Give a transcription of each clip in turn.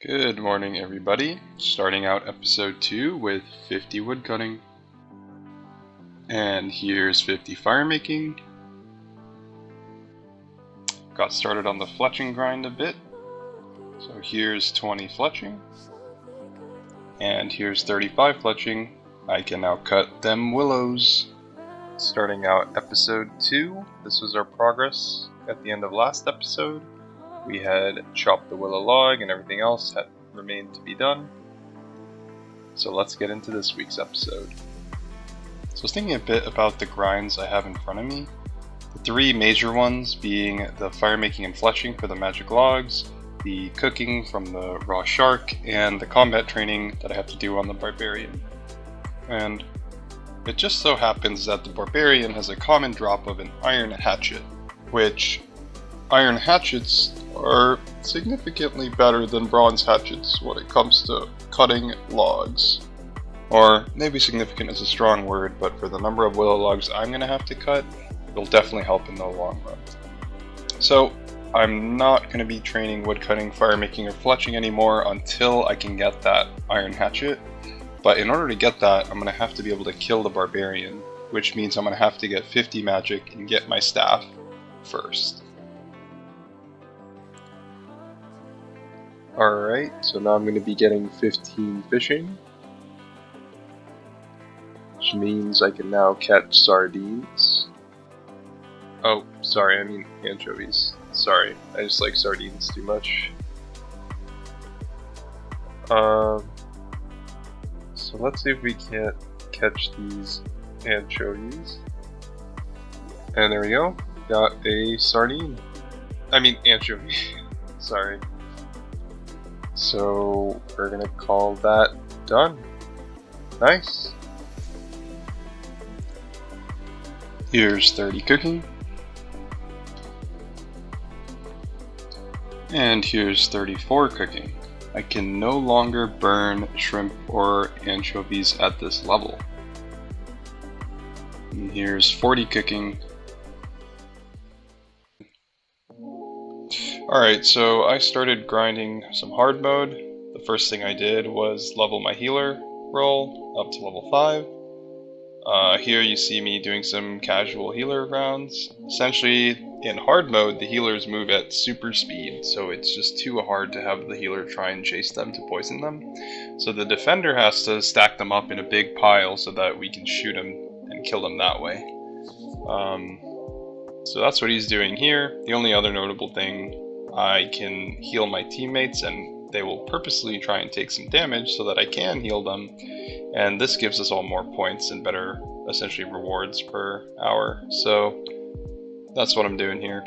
Good morning, everybody. Starting out episode 2 with 50 woodcutting. And here's 50 fire making. Got started on the fletching grind a bit. So here's 20 fletching. And here's 35 fletching. I can now cut them willows. Starting out episode 2, this was our progress at the end of last episode. We had chopped the willow log and everything else had remained to be done. So let's get into this week's episode. So I was thinking a bit about the grinds I have in front of me. The three major ones being the fire making and fletching for the magic logs, the cooking from the raw shark, and the combat training that I have to do on the barbarian. And it just so happens that the barbarian has a common drop of an iron hatchet, which iron hatchets are significantly better than bronze hatchets when it comes to cutting logs. Or maybe significant is a strong word, but for the number of willow logs I'm going to have to cut, it'll definitely help in the long run. So I'm not going to be training woodcutting, fire making, or fletching anymore until I can get that iron hatchet. But in order to get that, I'm going to have to be able to kill the barbarian, which means I'm going to have to get 50 magic and get my staff first. Alright, so now I'm going to be getting 15 fishing, which means I can now catch sardines. Oh, sorry, I mean anchovies. Sorry, I just like sardines too much. So let's see if we can't catch these anchovies. And there we go, got a sardine. I mean anchovy, sorry. So we're gonna call that done. Nice. Here's 30 cooking. And here's 34 cooking. I can no longer burn shrimp or anchovies at this level. And here's 40 cooking. Alright, so I started grinding some hard mode. The first thing I did was level my healer roll up to level 5. Here you see me doing some casual healer rounds. Essentially, in hard mode, the healers move at super speed, so it's just too hard to have the healer try and chase them to poison them. So the defender has to stack them up in a big pile so that we can shoot them and kill them that way. So that's what he's doing here. The only other notable thing, I can heal my teammates and they will purposely try and take some damage so that I can heal them, and this gives us all more points and better, essentially, rewards per hour. So that's what I'm doing here.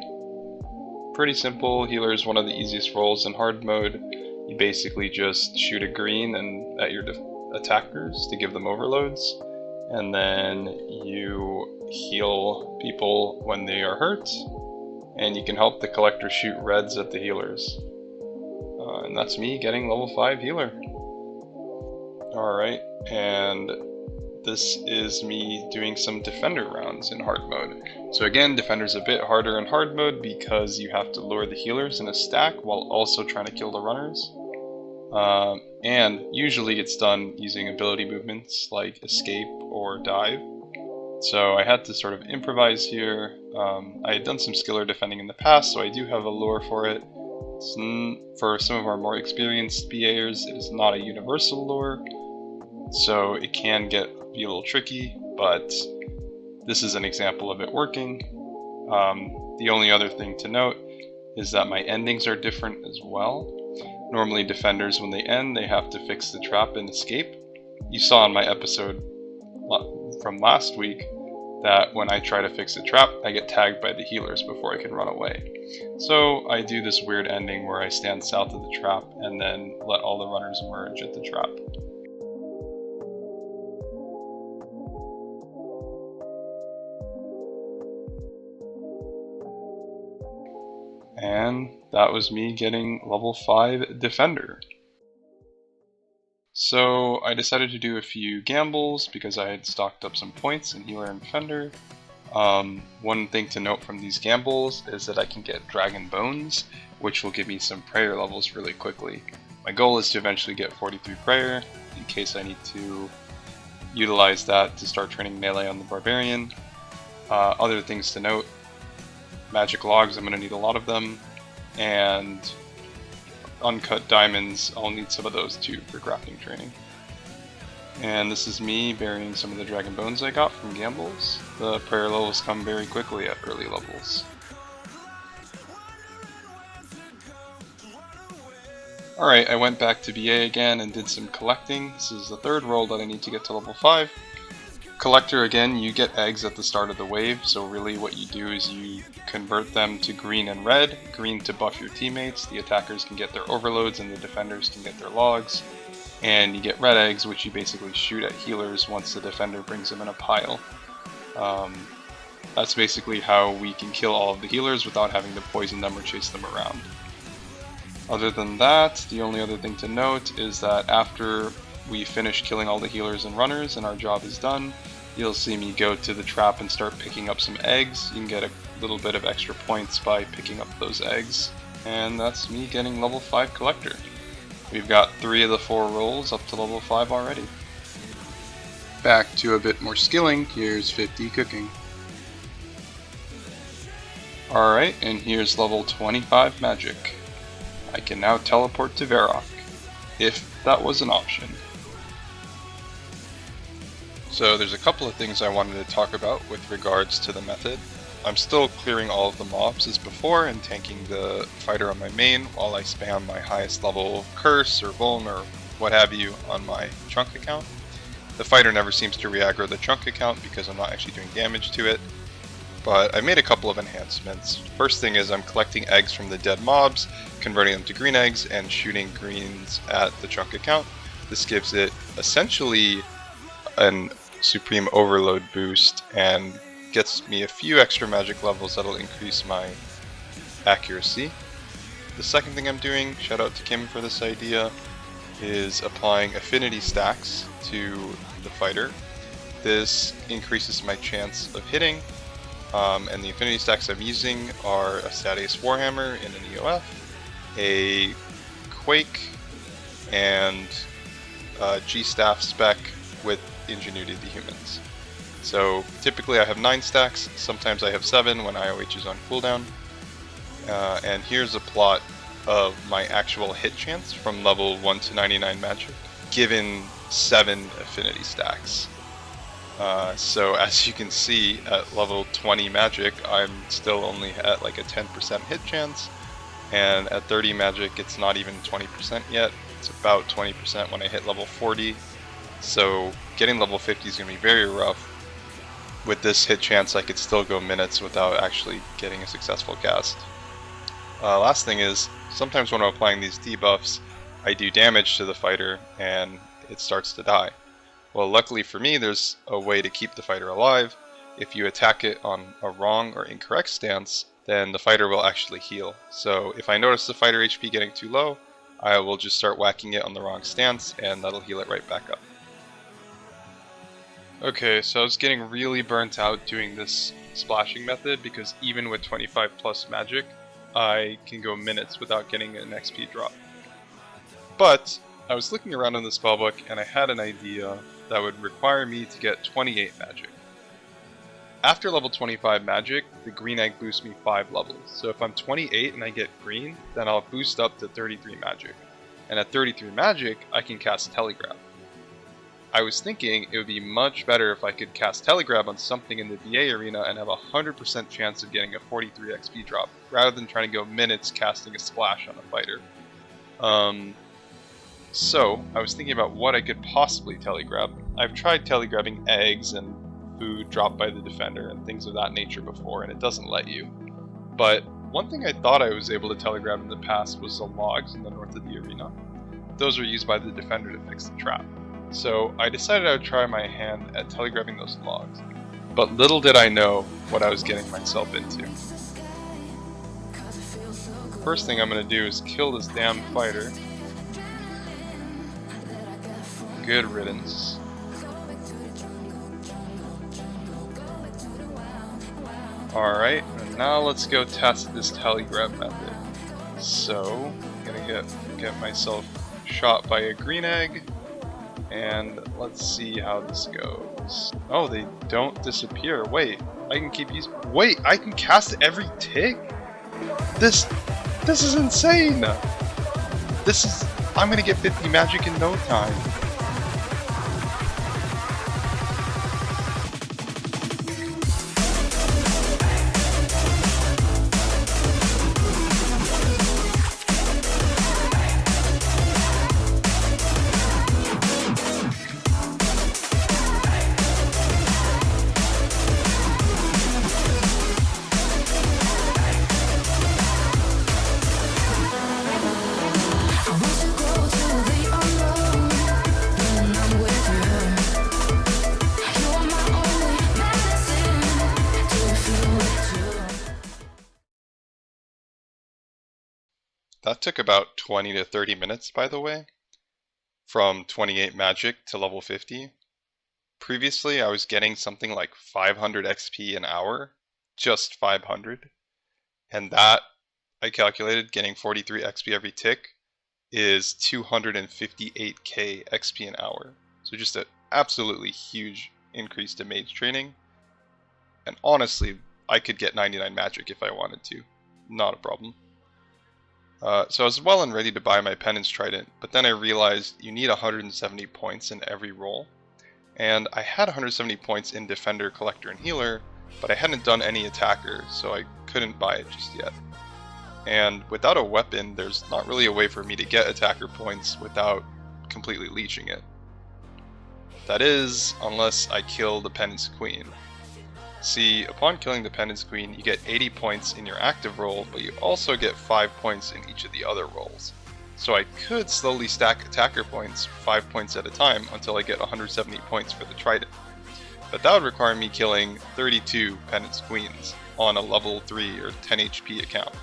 Pretty simple. Healer is one of the easiest roles in hard mode. You basically just shoot a green and at your attackers to give them overloads, and then you heal people when they are hurt, and you can help the collector shoot reds at the healers. And that's me getting level 5 healer. Alright, and this is me doing some defender rounds in hard mode. So again, defender's a bit harder in hard mode because you have to lure the healers in a stack while also trying to kill the runners. And usually it's done using ability movements like escape or dive. So I had to sort of improvise here. I had done some skiller defending in the past, so I do have a lure for it. For some of our more experienced BAers, it is not a universal lure, so it can be a little tricky, but this is an example of it working. The only other thing to note is that my endings are different as well. Normally defenders, when they end, they have to fix the trap and escape. You saw in my episode from last week that when I try to fix the trap, I get tagged by the healers before I can run away. So I do this weird ending where I stand south of the trap and then let all the runners emerge at the trap. And that was me getting level 5 defender. So I decided to do a few gambles because I had stocked up some points in healer and defender. One thing to note from these gambles is that I can get dragon bones, which will give me some prayer levels really quickly. My goal is to eventually get 43 prayer, in case I need to utilize that to start training melee on the barbarian. Other things to note, magic logs, I'm going to need a lot of them, and uncut diamonds, I'll need some of those too for crafting training. And this is me burying some of the dragon bones I got from gambles. The prayer levels come very quickly at early levels. Alright, I went back to BA again and did some collecting. This is the third roll that I need to get to level 5. Collector, again, you get eggs at the start of the wave, so really what you do is you convert them to green and red. Green to buff your teammates, the attackers can get their overloads and the defenders can get their logs. And you get red eggs, which you basically shoot at healers once the defender brings them in a pile. That's basically how we can kill all of the healers without having to poison them or chase them around. Other than that, the only other thing to note is that after we finish killing all the healers and runners and our job is done, you'll see me go to the trap and start picking up some eggs. You can get a little bit of extra points by picking up those eggs. And that's me getting level 5 collector. We've got 3 of the 4 rolls up to level 5 already. Back to a bit more skilling, here's 50 cooking. Alright, and here's level 25 magic. I can now teleport to Varrock, if that was an option. So there's a couple of things I wanted to talk about with regards to the method. I'm still clearing all of the mobs as before and tanking the fighter on my main while I spam my highest level curse or vuln or what have you on my chunk account. The fighter never seems to re-aggro the chunk account because I'm not actually doing damage to it. But I made a couple of enhancements. First thing is I'm collecting eggs from the dead mobs, converting them to green eggs, and shooting greens at the chunk account. This gives it essentially an supreme overload boost and gets me a few extra magic levels that'll increase my accuracy. The second thing I'm doing, shout out to Kim for this idea, is applying affinity stacks to the fighter. This increases my chance of hitting, and the affinity stacks I'm using are a Statius Warhammer in an EOF, a Quake, and a G-Staff spec with Ingenuity of the Humans. So typically I have 9 stacks, sometimes I have 7 when IOH is on cooldown. And here's a plot of my actual hit chance from level 1 to 99 magic, given 7 affinity stacks. So as you can see, at level 20 magic, I'm still only at like a 10% hit chance, and at 30 magic it's not even 20% yet, it's about 20% when I hit level 40. So getting level 50 is going to be very rough. With this hit chance I could still go minutes without actually getting a successful cast. Last thing is, sometimes when I'm applying these debuffs, I do damage to the fighter and it starts to die. Well, luckily for me, there's a way to keep the fighter alive. If you attack it on a wrong or incorrect stance, then the fighter will actually heal. So if I notice the fighter HP getting too low, I will just start whacking it on the wrong stance and that'll heal it right back up. Okay, so I was getting really burnt out doing this splashing method because even with 25 plus magic, I can go minutes without getting an XP drop. But I was looking around in the spellbook and I had an idea that would require me to get 28 magic. After level 25 magic, the green egg boosts me 5 levels. So if I'm 28 and I get green, then I'll boost up to 33 magic. And at 33 magic, I can cast Telegraph. I was thinking it would be much better if I could cast Telegraph on something in the VA arena and have a 100% chance of getting a 43 XP drop, rather than trying to go minutes casting a splash on a fighter. So, I was thinking about what I could possibly telegrab. I've tried telegrabbing eggs and food dropped by the defender and things of that nature before, and it doesn't let you. But one thing I thought I was able to telegrab in the past was the logs in the north of the arena. Those are used by the defender to fix the trap. So I decided I would try my hand at telegrabbing those logs. But little did I know what I was getting myself into. First thing I'm going to do is kill this damn fighter. Good riddance. Alright, and now let's go test this telegrab method. So, I'm gonna get myself shot by a green egg, and let's see how this goes. Oh, they don't disappear. Wait, I can keep using. Wait, I can cast every tick? This is insane. I'm gonna get 50 magic in no time. That took about 20 to 30 minutes, by the way, from 28 magic to level 50. Previously, I was getting something like 500 XP an hour, just 500. And that, I calculated, getting 43 XP every tick is 258k XP an hour. So just an absolutely huge increase to mage training. And honestly, I could get 99 magic if I wanted to. Not a problem. So I was well and ready to buy my Penance Trident, but then I realized you need 170 points in every roll. And I had 170 points in Defender, Collector, and Healer, but I hadn't done any Attacker, so I couldn't buy it just yet. And without a weapon, there's not really a way for me to get Attacker points without completely leeching it. That is, unless I kill the Penance Queen. See, upon killing the Penance Queen, you get 80 points in your active roll, but you also get 5 points in each of the other rolls. So I could slowly stack attacker points 5 points at a time until I get 170 points for the Trident. But that would require me killing 32 Penance Queens on a level 3 or 10 HP account.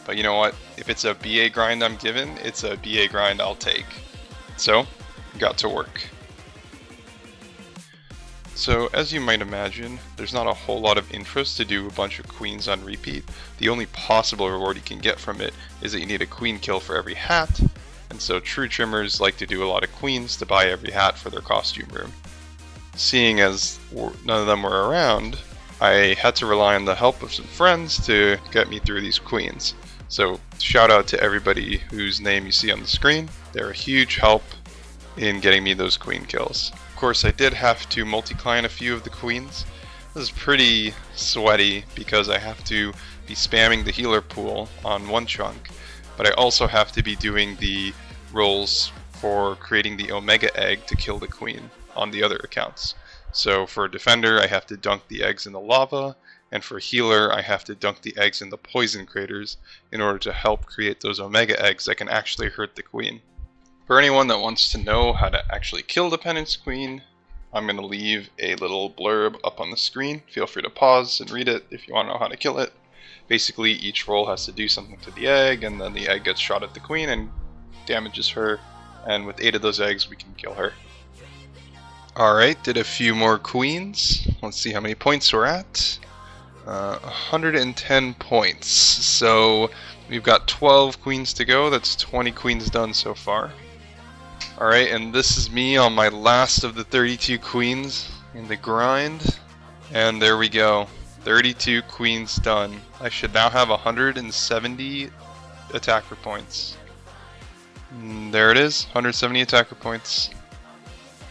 But you know what? If it's a BA grind I'm given, it's a BA grind I'll take. So, got to work. So, as you might imagine, there's not a whole lot of interest to do a bunch of queens on repeat. The only possible reward you can get from it is that you need a queen kill for every hat, and so true trimmers like to do a lot of queens to buy every hat for their costume room. Seeing as none of them were around, I had to rely on the help of some friends to get me through these queens. So, shout out to everybody whose name you see on the screen. They're a huge help in getting me those queen kills. Of course, I did have to multi-client a few of the queens. This is pretty sweaty because I have to be spamming the healer pool on OneChunk, but I also have to be doing the rolls for creating the Omega Egg to kill the queen on the other accounts. So for Defender, I have to dunk the eggs in the lava, and for Healer, I have to dunk the eggs in the poison craters in order to help create those Omega Eggs that can actually hurt the queen. For anyone that wants to know how to actually kill the Penance Queen, I'm going to leave a little blurb up on the screen. Feel free to pause and read it if you want to know how to kill it. Basically, each roll has to do something to the egg, and then the egg gets shot at the queen and damages her. And with 8 of those eggs, we can kill her. Alright, did a few more queens. Let's see how many points we're at. 110 points. So we've got 12 queens to go. That's 20 queens done so far. Alright, and this is me on my last of the 32 queens in the grind. And there we go. 32 queens done. I should now have 170 attacker points. There it is, 170 attacker points.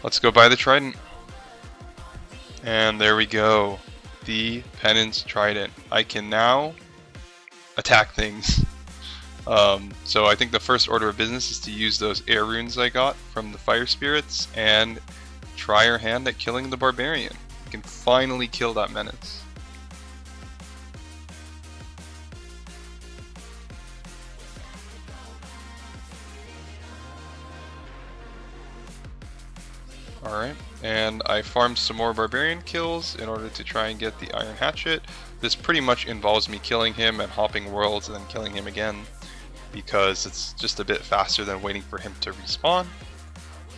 Let's go buy the Trident. And there we go. The Penance Trident. I can now attack things. So I think the first order of business is to use those air runes I got from the fire spirits and try our hand at killing the barbarian. We can finally kill that menace. Alright, and I farmed some more barbarian kills in order to try and get the iron hatchet. This pretty much involves me killing him and hopping worlds and then killing him again, because it's just a bit faster than waiting for him to respawn.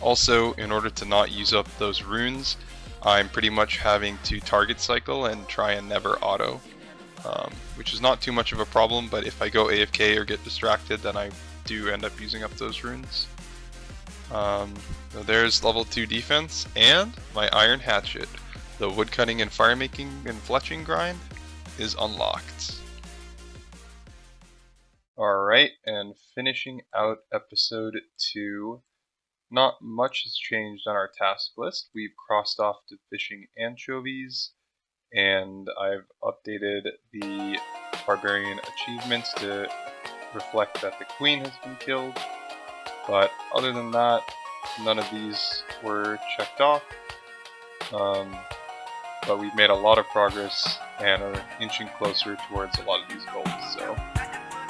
Also, in order to not use up those runes, I'm pretty much having to target cycle and try and never auto, which is not too much of a problem, but if I go AFK or get distracted, then I do end up using up those runes. So there's level 2 defense, and my iron hatchet. The woodcutting and fire making and fletching grind is unlocked. Alright, and finishing out episode 2, not much has changed on our task list. We've crossed off to fishing anchovies, and I've updated the barbarian achievements to reflect that the queen has been killed. But other than that, none of these were checked off. But we've made a lot of progress and are inching closer towards a lot of these goals. So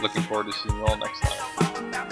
looking forward to seeing you all next time.